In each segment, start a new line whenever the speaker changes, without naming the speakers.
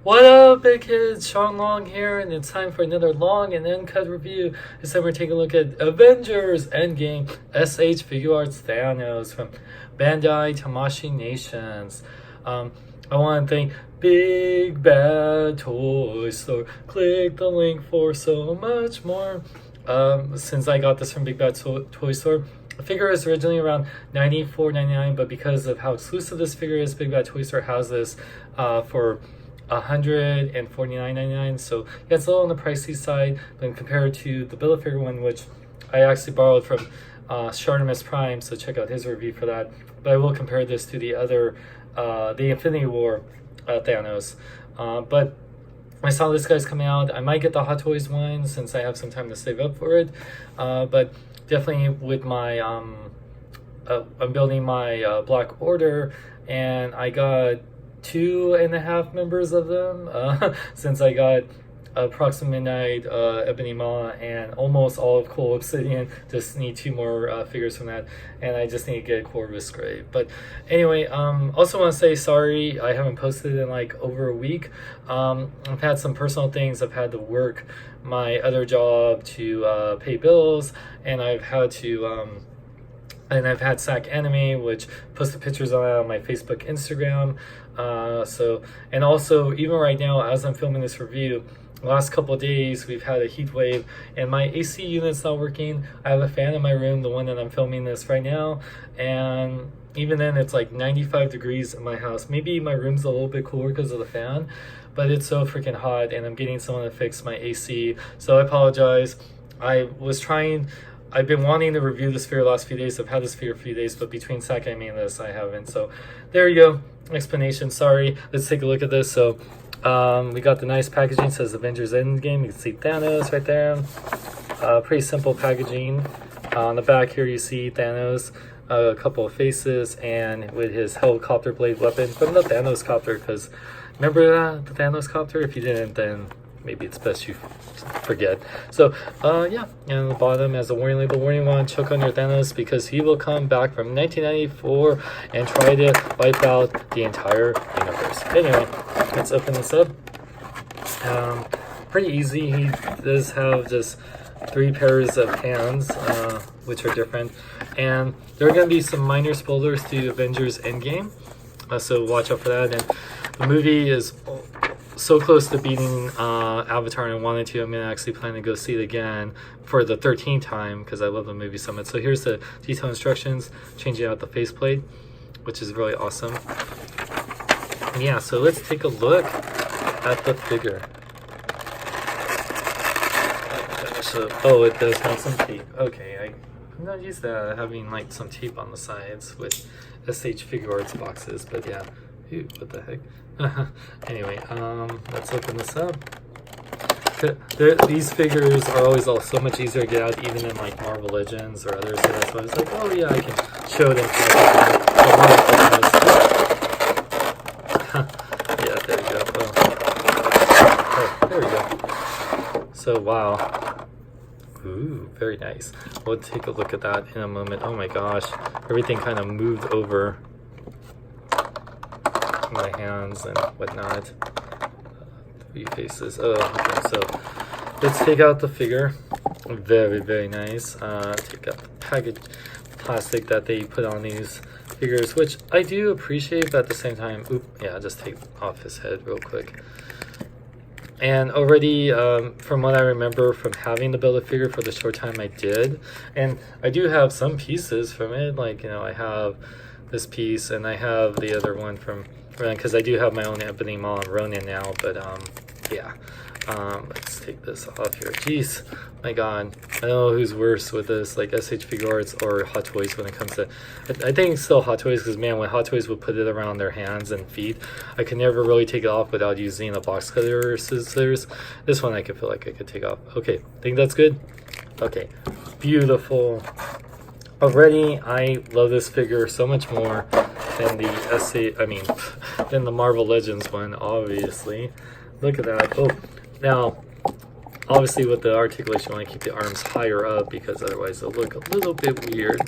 What up, big kids? Sean Long here, and it's time for another long and uncut review. This time we're taking a look at Avengers Endgame S.H. Figuarts Thanos from Bandai Tamashii Nations. I want to thank Big Bad Toy Store. Click the link for so much more. Since I got this from Big Bad Toy Store, the figure is originally around $94.99, but because of how exclusive this figure is, Big Bad Toy Store has this for $149.99. So yeah, it's a little on the pricey side, but compared to the Build-A-Figure one, which I actually borrowed from Shartimus Prime, so check out his review for that. But I will compare this to the other, the Infinity War Thanos. But I saw this guy's coming out. I might get the Hot Toys one since I have some time to save up for it. But definitely with my, I'm building my Black Order, and I got 2.5 members of them since I got Approximate Midnight, Ebony Maw, and almost all of Cool Obsidian. Just need 2 more figures from that, and I just need to get Corvus Grave. But anyway, also want to say sorry I haven't posted in like over a week. I've had some personal things. I've had to work my other job to pay bills, and I've had to and I've had Sack Anime, which posted pictures on my Facebook, Instagram. And also, even right now, as I'm filming this review, the last couple of days, we've had a heat wave, and my AC unit's not working. I have a fan in my room, the one that I'm filming this right now, and even then, it's like 95 degrees in my house. Maybe my room's a little bit cooler because of the fan, but it's so freaking hot, and I'm getting someone to fix my AC, so I apologize. I've been wanting to review this figure the last few days. I've had this figure a few days, but between Sack Anime and this, I haven't. So there you go. Explanation. Sorry. Let's take a look at this. So we got the nice packaging. It says Avengers Endgame. You can see Thanos right there. Pretty simple packaging. On the back here, you see Thanos, a couple of faces, and with his helicopter blade weapon from the Thanos copter. Because remember the Thanos copter? If you didn't, then maybe it's best you forget. So yeah, and on the bottom has a warning label. Warning: one, choke on your Thanos because he will come back from 1994 and try to wipe out the entire universe. Anyway, let's open this up. Pretty easy. He does have just 3 pairs of hands, which are different, and there are going to be some minor spoilers to Avengers Endgame, so watch out for that. And the movie is so close to beating Avatar, and I wanted to. I'm going to actually plan to go see it again for the 13th time because I love the movie so much. So here's the detailed instructions, changing out the faceplate, which is really awesome. And yeah, so let's take a look at the figure. So, oh, it does have some tape. Okay, I'm not used to having like some tape on the sides with S.H. Figuarts boxes, but yeah. Ooh, what the heck? Anyway, let's open this up. These figures are always so much easier to get out, even in like Marvel Legends or others. So that's why I was like, oh yeah, I can show them. Yeah, there we go. Oh, there we go. So wow. Ooh, very nice. We'll take a look at that in a moment. Oh my gosh, everything kind of moved over my hands and whatnot. 3 faces. Oh, okay, so let's take out the figure. Very, very nice. Take out the package plastic that they put on these figures, which I do appreciate, but at the same time, yeah, just take off his head real quick. And already, from what I remember from having the Build-A-Figure for the short time I did, and I do have some pieces from it, like, you know, I have this piece, and I have the other one from Ronin, because I do have my own Ebony Maw and Ronin now, but yeah. Let's take this off here. Jeez, my god. I don't know who's worse with this, like S.H. Figuarts or Hot Toys when it comes to... I think it's still Hot Toys, because man, when Hot Toys would put it around their hands and feet, I could never really take it off without using a box cutter or scissors. This one I could feel like I could take off. Okay, think that's good? Okay, beautiful. Already, I love this figure so much more than the than the Marvel Legends one, obviously. Look at that. Oh, now, obviously with the articulation, I want to keep the arms higher up because otherwise they'll look a little bit weird.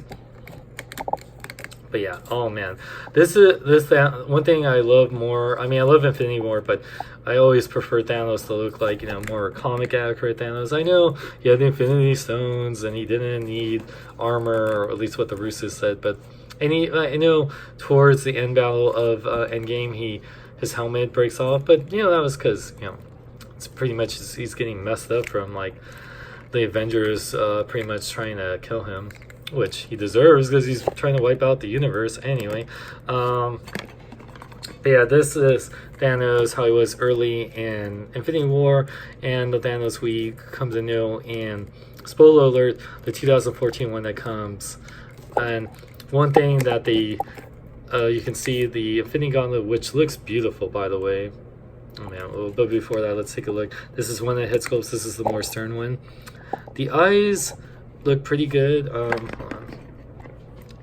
But yeah, oh man, that one thing I love more. I mean, I love Infinity War, but I always prefer Thanos to look like, you know, more comic accurate Thanos. I know he had the Infinity Stones and he didn't need armor, or at least what the Russos said. But I know towards the end battle of Endgame, his helmet breaks off, but you know that was because, you know, it's pretty much he's getting messed up from like the Avengers pretty much trying to kill him, which he deserves because he's trying to wipe out the universe anyway. But yeah, this is Thanos how he was early in Infinity War, and the Thanos we come to know in, spoiler alert, the 2014 one that comes. And one thing that you can see the Infinity Gauntlet, which looks beautiful, by the way. Oh man, but before that, let's take a look. This is one of the head sculpts. This is the more stern one. The eyes look pretty good. Hold on.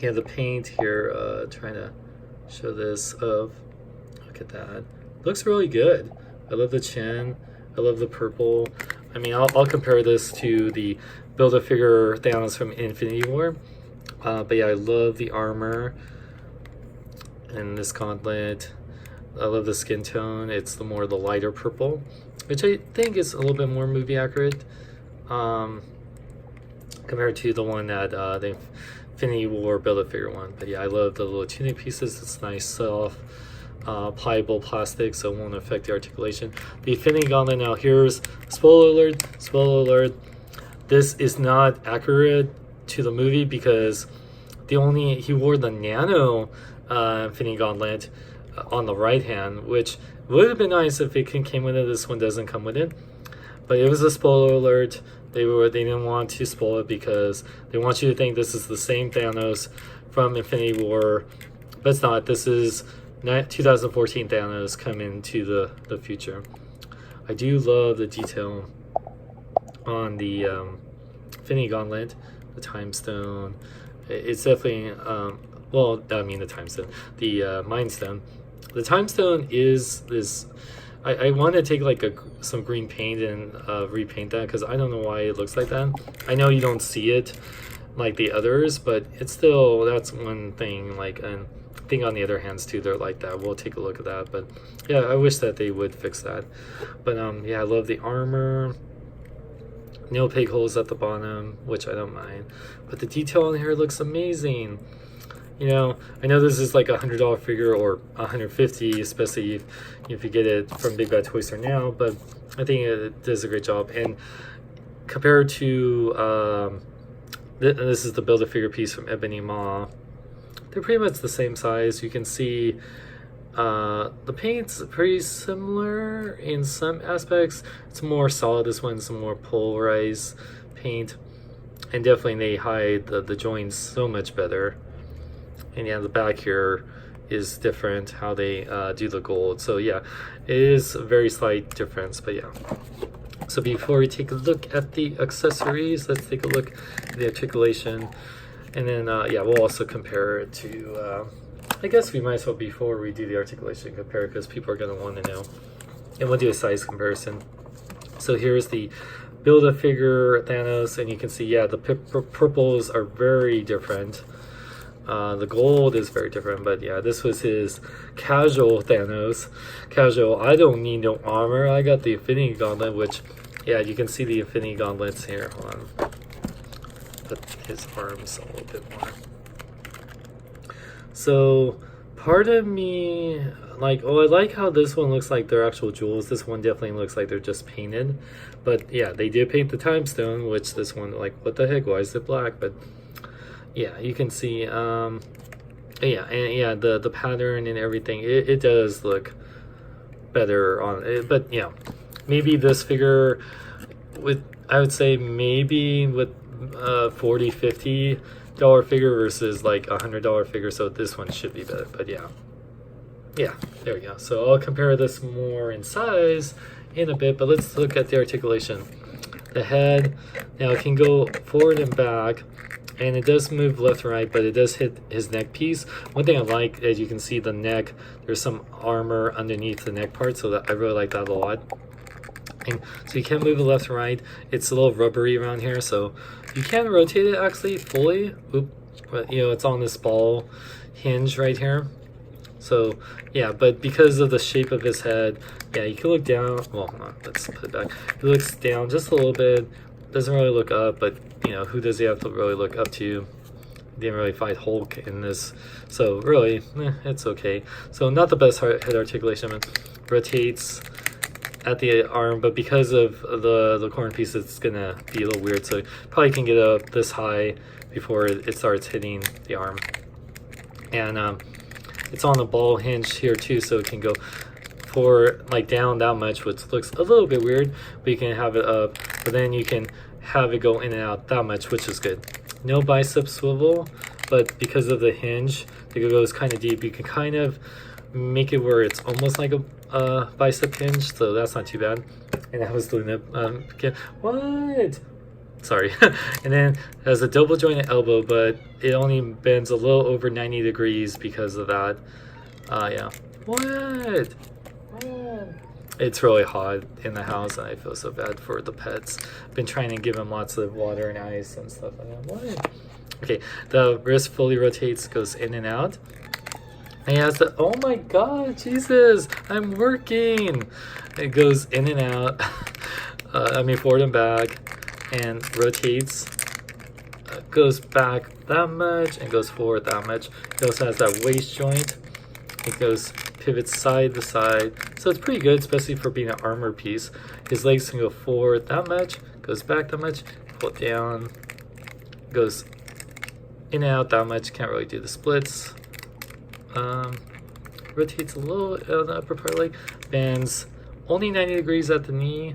Yeah, the paint here, trying to show this of, look at that. Looks really good. I love the chin. I love the purple. I mean, I'll compare this to the Build-A-Figure Thanos from Infinity War. But yeah, I love the armor and this gauntlet. I love the skin tone. It's the lighter purple, which I think is a little bit more movie accurate compared to the one that the Infinity War Build-A-Figure one. But yeah, I love the little tunic pieces. It's nice, soft, pliable plastic, so it won't affect the articulation. The Infinity Gauntlet, now here's spoiler alert, this is not accurate to the movie because he wore the nano Infinity Gauntlet on the right hand, which would have been nice if it came with it. This one doesn't come with it, but it was a spoiler alert. They didn't want to spoil it because they want you to think this is the same Thanos from Infinity War, but it's not. This is 2014 Thanos coming to the future. I do love the detail on the Infinity Gauntlet, the Time Stone. It's definitely well, I mean the Time Stone, the Mind Stone. The Time Stone is this. I want to take like some green paint and repaint that because I don't know why it looks like that. I know you don't see it like the others, but it's still, that's one thing. Like, and I think on the other hands too, they're like that. We'll take a look at that. But yeah, I wish that they would fix that. But yeah, I love the armor. No peg holes at the bottom, which I don't mind. But the detail on here looks amazing. You know, I know this is like a $100 figure or $150, especially if you get it from Big Bad Toy Store now, but I think it does a great job. And compared to this is the Build-A-Figure piece from Ebony Maw, they're pretty much the same size. You can see the paint's pretty similar in some aspects. It's more solid. This one's more polarized paint, and definitely they hide the joints so much better. And yeah, the back here is different, how they do the gold. So yeah, it is a very slight difference, but yeah. So before we take a look at the accessories, let's take a look at the articulation. And then yeah, we'll also compare it to, I guess we might as well, before we do the articulation, compare it because people are going to want to know. And we'll do a size comparison. So here's the Build-A-Figure Thanos, and you can see, yeah, the purples are very different. The gold is very different, but yeah, this was his casual Thanos. Casual, I don't need no armor. I got the Infinity Gauntlet, which, yeah, you can see the Infinity Gauntlets here. Hold on. Put his arms a little bit more. So, part of me, like, oh, I like how this one looks like they're actual jewels. This one definitely looks like they're just painted. But yeah, they did paint the Time Stone, which this one, like, what the heck, why is it black? But yeah, you can see, yeah, and yeah, the pattern and everything, it does look better on it. But yeah, maybe this figure with, I would say maybe with $40-50 figure versus like $100 figure, so this one should be better. But yeah, there we go. So I'll compare this more in size in a bit, but let's look at the articulation. The head, now it can go forward and back, and it does move left and right, but it does hit his neck piece. One thing I like, as you can see the neck, there's some armor underneath the neck part, so that I really like that a lot. And so you can't move it left and right. It's a little rubbery around here, so you can rotate it actually fully. Oop, but you know, it's on this ball hinge right here. So yeah, but because of the shape of his head, yeah, you can look down. Well, let's put it back. He looks down just a little bit, doesn't really look up, but you know, who does he have to really look up to? Didn't really fight Hulk in this, so really, it's okay. So not the best head articulation, but rotates at the arm, but because of the corner piece, it's gonna be a little weird, so probably can get up this high before it starts hitting the arm. And it's on the ball hinge here too, so it can go forward, like down that much, which looks a little bit weird, but you can have it up, but then you can have it go in and out that much, which is good. No bicep swivel, but because of the hinge, it goes kind of deep, you can kind of make it where it's almost like a bicep hinge, so that's not too bad. And I was doing it again. What? Sorry. And then it has a double jointed elbow, but it only bends a little over 90 degrees because of that. Yeah. What? It's really hot in the house, and I feel so bad for the pets. I've been trying to give them lots of water and ice and stuff like that. What? Okay, the wrist fully rotates, goes in and out. And he has the, oh my god, Jesus, I'm working. It goes in and out. I mean, forward and back, and rotates. Goes back that much and goes forward that much. It also has that waist joint. It goes pivots side to side, so it's pretty good, especially for being an armor piece. His legs can go forward that much, goes back that much, pull it down, goes in and out that much. Can't really do the splits. Rotates a little on the upper part leg, bends only 90 degrees at the knee,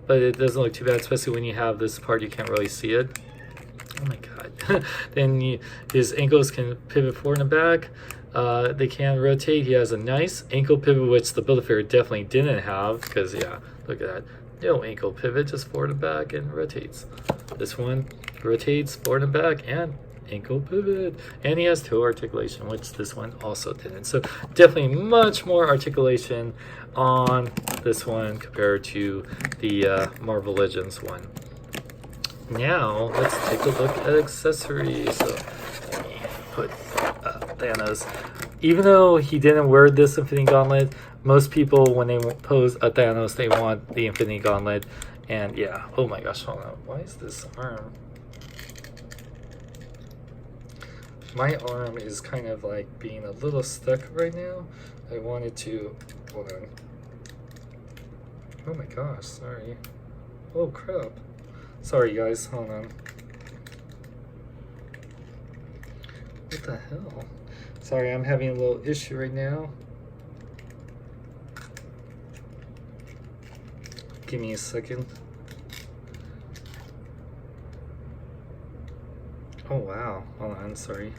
but it doesn't look too bad, especially when you have this part, you can't really see it. Oh my god. Then his ankles can pivot forward and back. They can rotate. He has a nice ankle pivot, which the Build-A-Figure definitely didn't have, because yeah, look at that. No ankle pivot, just forward and back and rotates. This one rotates forward and back and ankle pivot. And he has toe articulation, which this one also didn't. So definitely much more articulation on this one compared to the Marvel Legends one. Now let's take a look at accessories. So let me put Thanos. Even though he didn't wear this Infinity Gauntlet, most people, when they pose a Thanos, they want the Infinity Gauntlet. And yeah, oh my gosh, hold on. Why is this arm? My arm is kind of like being a little stuck right now. I wanted to, hold on. Oh my gosh, sorry. Oh crap. Sorry guys, hold on. What the hell? Sorry, I'm having a little issue right now. Give me a second. Oh wow, hold on, sorry.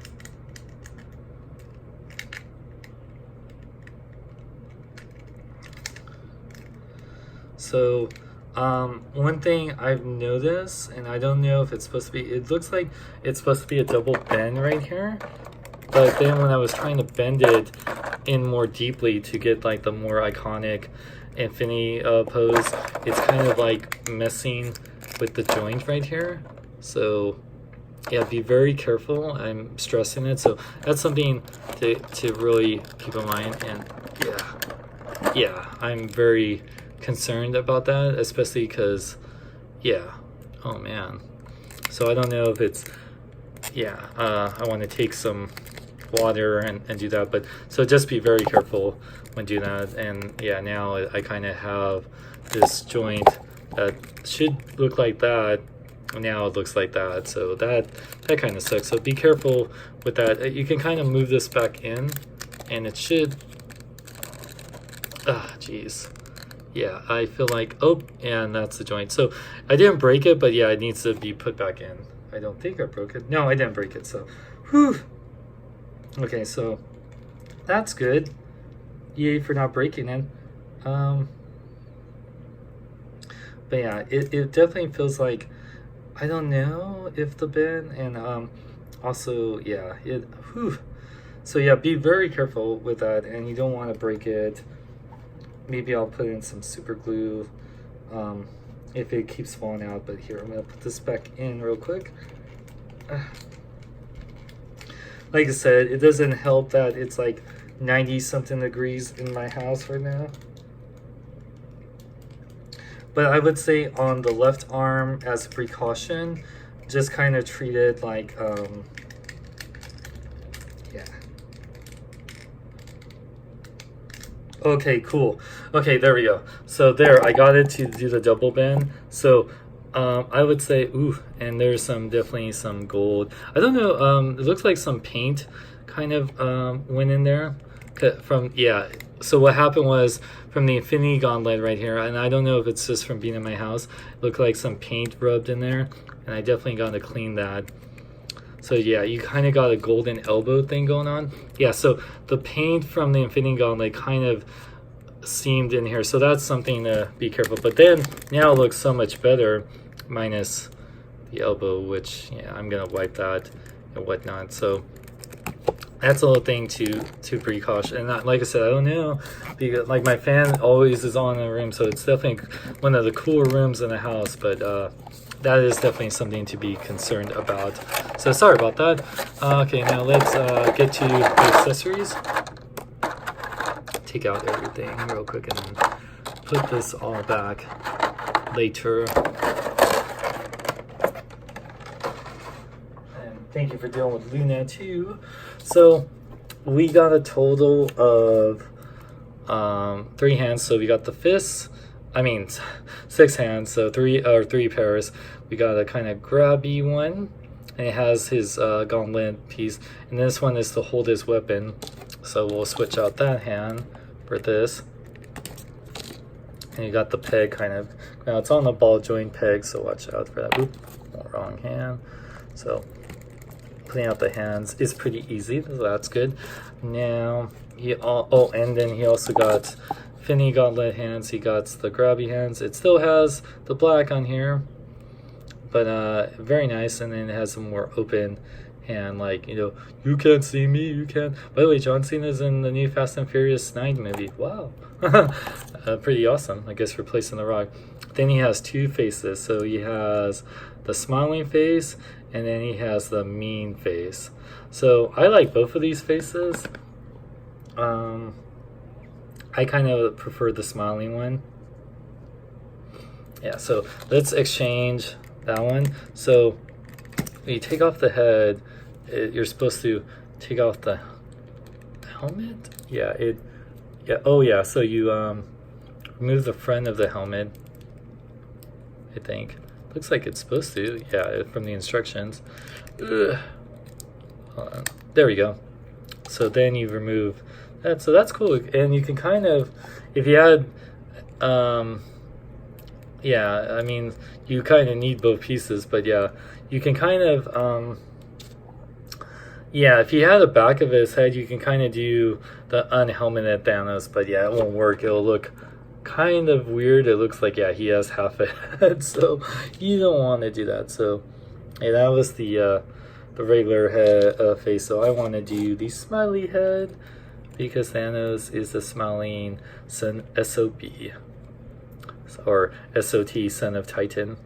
So, one thing I've noticed, and I don't know if it's supposed to be, it looks like it's supposed to be a double bend right here. But then when I was trying to bend it in more deeply to get like the more iconic Infinity pose, it's kind of like messing with the joint right here. So yeah, be very careful. I'm stressing it. So that's something to really keep in mind. And yeah, I'm very concerned about that, especially because, yeah, oh man. So I don't know if it's, yeah, I want to take some water and do that, but so just be very careful when doing that. And yeah, now I kind of have this joint that should look like that, now it looks like that, so that kind of sucks. So be careful with that. You can kind of move this back in and it should, geez, yeah, I feel like, oh, and that's the joint. So I didn't break it, but yeah, it needs to be put back in. I don't think I broke it. No, I didn't break it, so whew. Okay, so that's good. Yay for not breaking it. But yeah, it definitely feels like, I don't know if the bend, and also, yeah, whew. So yeah, be very careful with that, and you don't want to break it. Maybe I'll put in some super glue if it keeps falling out, but here, I'm gonna put this back in real quick. like I said, it doesn't help that it's like 90 something degrees in my house right now. But I would say on the left arm, as a precaution, just kind of treat it like, yeah. Okay, cool. Okay, there we go. So there, I got it to do the double bend. So I would say, ooh, and there's definitely some gold. I don't know, it looks like some paint kind of went in there from, yeah. So what happened was from the Infinity Gauntlet right here, and I don't know if it's just from being in my house, it looked like some paint rubbed in there, and I definitely got to clean that. So yeah, you kind of got a golden elbow thing going on. Yeah, so the paint from the Infinity Gauntlet kind of seamed in here, so that's something to be careful. But then now it looks so much better, minus the elbow, which yeah, I'm gonna wipe that and whatnot. So that's a little thing to precaution. And like I said, I don't know, because like my fan always is on in the room, so it's definitely one of the cooler rooms in the house. But that is definitely something to be concerned about. So sorry about that. Okay, now let's get to the accessories. Take out everything real quick and then put this all back later. And thank you for dealing with Luna too. So we got a total of 3 hands. So we got the fists, I mean 6 hands, so 3 pairs. We got a kind of grabby one, and it has his gauntlet piece, and this one is to hold his weapon. So we'll switch out that hand for this. And you got the peg kind of, now it's on the ball joint peg, so watch out for that. Oop, wrong hand. So putting out the hands is pretty easy, so that's good. Now and then he also got Infinity Gauntlet hands. He got the grabby hands. It still has the black on here, but very nice. And then it has some more open hand, like, you know, you can't see me, you can't. By the way, John Cena's in the new Fast and Furious 9 movie. Wow. Pretty awesome, I guess, replacing The Rock. Then he has 2 faces. So he has the smiling face, and then he has the mean face. So I like both of these faces. I kind of prefer the smiling one. Yeah, so let's exchange that one. So when you take off the head, you're supposed to take off the helmet. Yeah, oh yeah, so you remove the front of the helmet, I think. Looks like it's supposed to, yeah, from the instructions. Ugh. Hold on. There we go. So then you remove that, so that's cool. And you can kind of, if you had, yeah, I mean, you kind of need both pieces, but yeah, you can kind of, yeah, if you had the back of his head, you can kind of do the unhelmeted Thanos, but yeah, it won't work. It'll look kind of weird. It looks like, yeah, he has half a head, so you don't want to do that. So yeah, that was the regular head face. So I want to do the smiley head because Thanos is the smiling son, SOP, or SOT, son of Titan.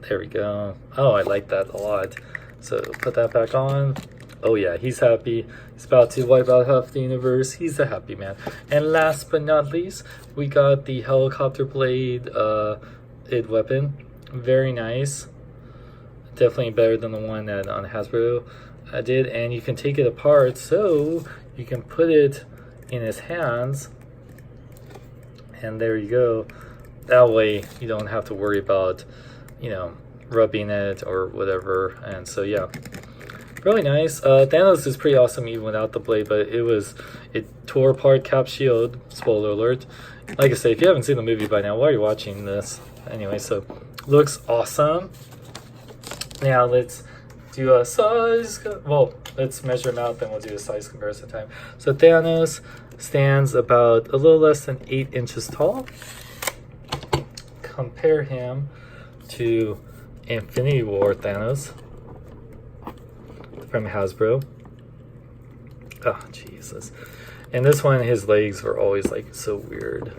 There we go. Oh, I like that a lot. So put that back on. Oh yeah, he's happy. He's about to wipe out half the universe. He's a happy man. And last but not least, we got the helicopter blade id weapon. Very nice. Definitely better than the one that on Hasbro did. And you can take it apart, so you can put it in his hands. And there you go. That way you don't have to worry about, you know, rubbing it or whatever. And so yeah, really nice. Thanos is pretty awesome even without the blade, but it tore apart Cap's shield. Spoiler alert. Like I say, if you haven't seen the movie by now, why are you watching this? Anyway, so looks awesome. Now let's do a size, well, let's measure him out, then we'll do a size comparison time. So Thanos stands about a little less than 8 inches tall. Compare him to Infinity War Thanos from Hasbro. Oh, Jesus. And this one, his legs were always like so weird.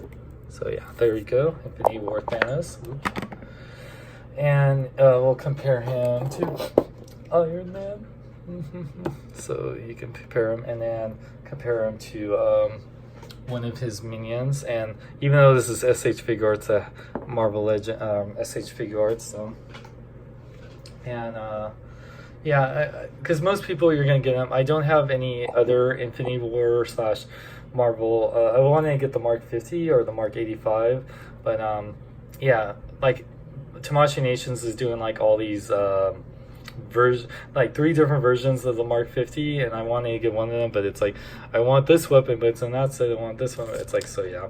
So yeah, there we go. Infinity War Thanos. And we'll compare him to Iron Man. So you can compare him, and then compare him to one of his minions. And even though this is S.H. Figuarts, a Marvel Legend, S.H. Figuarts, so. And yeah, because most people you're gonna get them. I don't have any other Infinity War / Marvel. I wanted to get the Mark 50 or the Mark 85, but yeah, like Tamashii Nations is doing like all these like 3 different versions of the Mark 50, and I wanted to get one of them, but it's like I want this weapon, but it's on that side. I want this one. It's like, so yeah,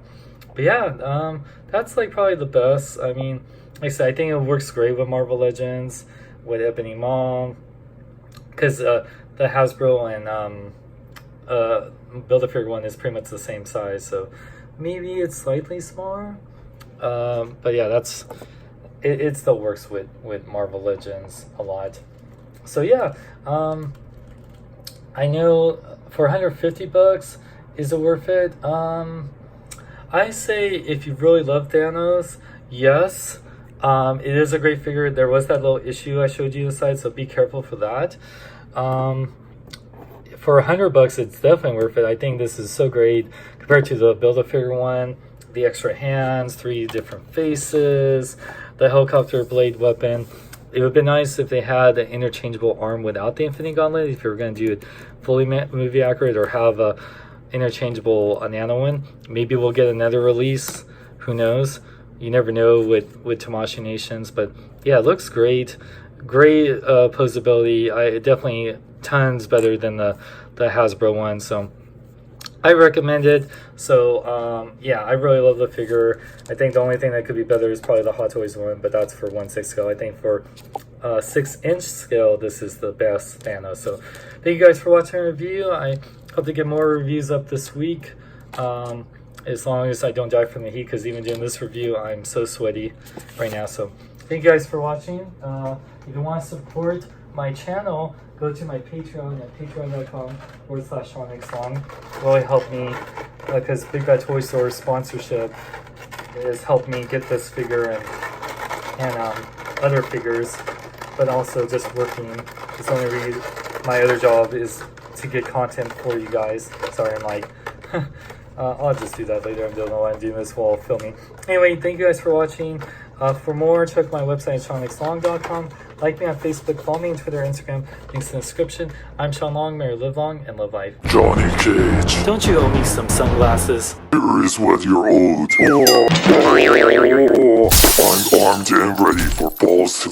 but yeah, that's like probably the best. I mean, like I said, I think it works great with Marvel Legends, with Ebony Maw, because the Hasbro and Build-A-Figure one is pretty much the same size, so maybe it's slightly smaller. But yeah, it still works with Marvel Legends a lot. So yeah, I know for $150, is it worth it? I say if you really love Thanos, yes. It is a great figure. There was that little issue I showed you the side, so be careful for that. For $100, it's definitely worth it. I think this is so great compared to the Build-A-Figure one. The extra hands, 3 different faces, the helicopter blade weapon. It would be nice if they had an interchangeable arm without the Infinity Gauntlet, if you were going to do it fully movie accurate, or have a interchangeable nano one. Maybe we'll get another release. Who knows? You never know with Tamashii Nations, but yeah, it looks great. Great posability. Definitely tons better than the Hasbro one. So I recommend it. So yeah, I really love the figure. I think the only thing that could be better is probably the Hot Toys one, but that's for 1/6 scale. I think for 6-inch scale, this is the best Thanos. So thank you guys for watching the review. I hope to get more reviews up this week. As long as I don't die from the heat, because even doing this review, I'm so sweaty right now. So thank you guys for watching. If you want to support my channel, go to my Patreon at patreon.com/SeanXLong. Really help me, because Big Bad Toy Store sponsorship has helped me get this figure and other figures, but also just working. It's only reason my other job is to get content for you guys. Sorry, I'm like, I'll just do that later. I don't know why I'm doing this while filming. Anyway, thank you guys for watching. For more, check my website at SeanXLong.com. Like me on Facebook, follow me on Twitter, Instagram, links in the description. I'm Sean Long, may you live long and love life.
Johnny Cage.
Don't you owe me some sunglasses?
Here is what you're owed. I'm armed and ready for balls to